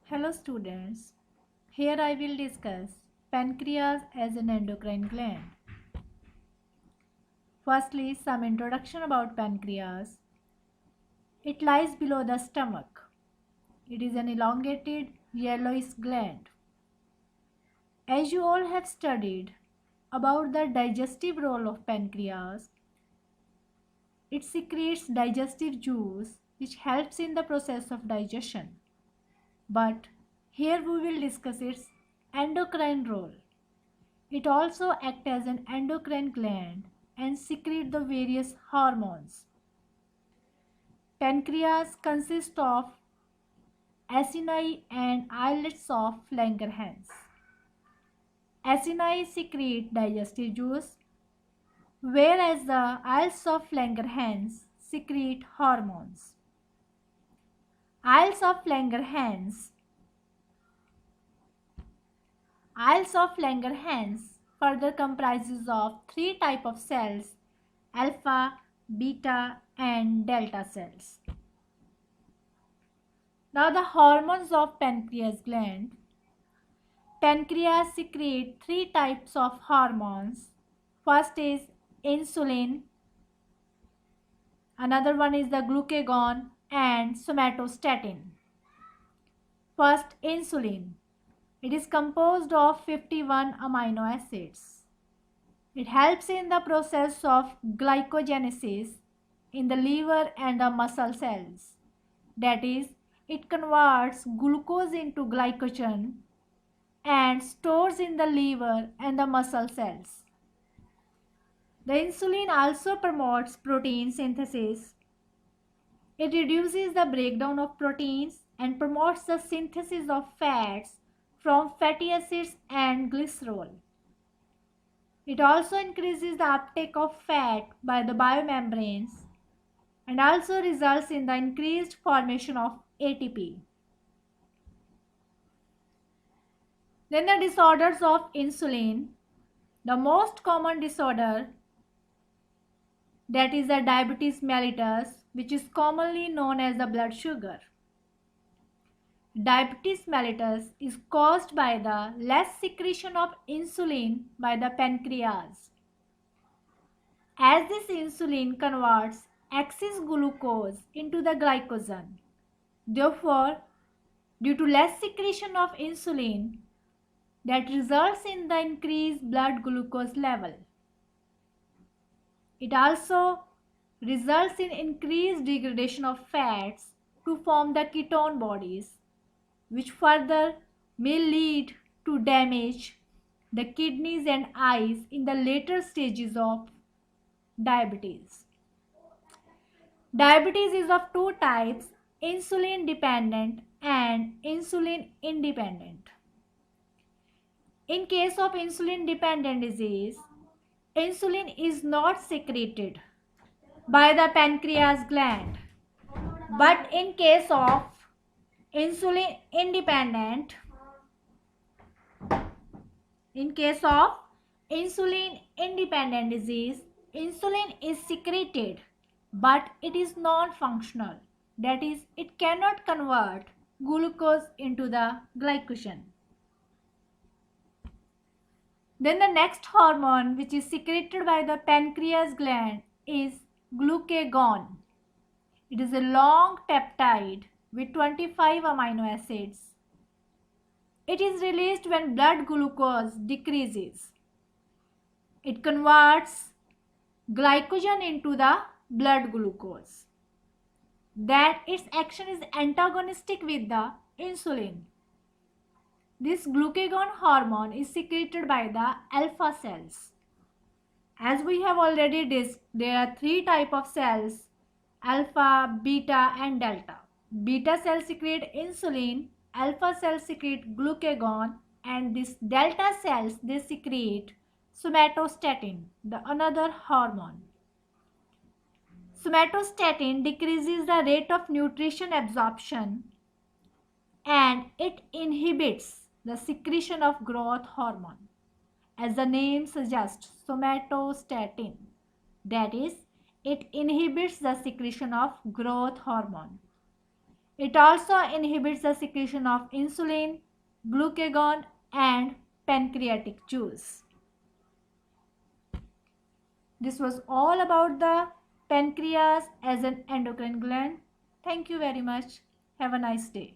Hello students, here I will discuss pancreas as an endocrine gland. Firstly, some introduction about pancreas. It lies below the stomach. It is an elongated yellowish gland. As you all have studied about the digestive role of pancreas, it secretes digestive juice which helps in the process of digestion. But here we will discuss its endocrine role. It also acts as an endocrine gland and secretes the various hormones. Pancreas consists of acini and islets of Langerhans. Acini secrete digestive juice, whereas the islets of Langerhans secrete hormones. Islets of Langerhans further comprises of three types of cells: alpha, beta, and delta cells. Now the hormones of pancreas gland. Pancreas secrete three types of hormones. First is insulin, another one is the glucagon and somatostatin. First, insulin. It is composed of 51 amino acids. It helps in the process of glycogenesis in the liver and the muscle cells. That is, it converts glucose into glycogen and stores in the liver and the muscle cells. The insulin also promotes protein synthesis. It reduces the breakdown of proteins and promotes the synthesis of fats from fatty acids and glycerol. It also increases the uptake of fat by the biomembranes and also results in the increased formation of ATP. Then the disorders of insulin. The most common disorder, that is the diabetes mellitus, which is commonly known as the blood sugar. Diabetes mellitus is caused by the less secretion of insulin by the pancreas. As this insulin converts excess glucose into the glycogen. Therefore, due to less secretion of insulin, that results in the increased blood glucose level. It also results in increased degradation of fats to form the ketone bodies, which further may lead to damage the kidneys and eyes in the later stages of diabetes. Diabetes is of two types: insulin dependent and insulin independent. In case of insulin dependent disease, insulin is not secreted by the pancreas gland. But in case of insulin independent, disease, insulin is secreted but it is non-functional. That is, it cannot convert glucose into the glycogen. Then the next hormone which is secreted by the pancreas gland is glucagon. It is a long peptide with 25 amino acids. It is released when blood glucose decreases. It converts glycogen into the blood glucose. Then its action is antagonistic with the insulin. This glucagon hormone is secreted by the alpha cells. As we have already discussed, there are three types of cells: alpha, beta, and delta. Beta cells secrete insulin, alpha cells secrete glucagon, and these delta cells, they secrete somatostatin, the another hormone. Somatostatin decreases the rate of nutrition absorption and it inhibits the secretion of growth hormone. As the name suggests, somatostatin, that is, it inhibits the secretion of growth hormone. It also inhibits the secretion of insulin, glucagon, and pancreatic juice. This was all about the pancreas as an endocrine gland. Thank you very much. Have a nice day.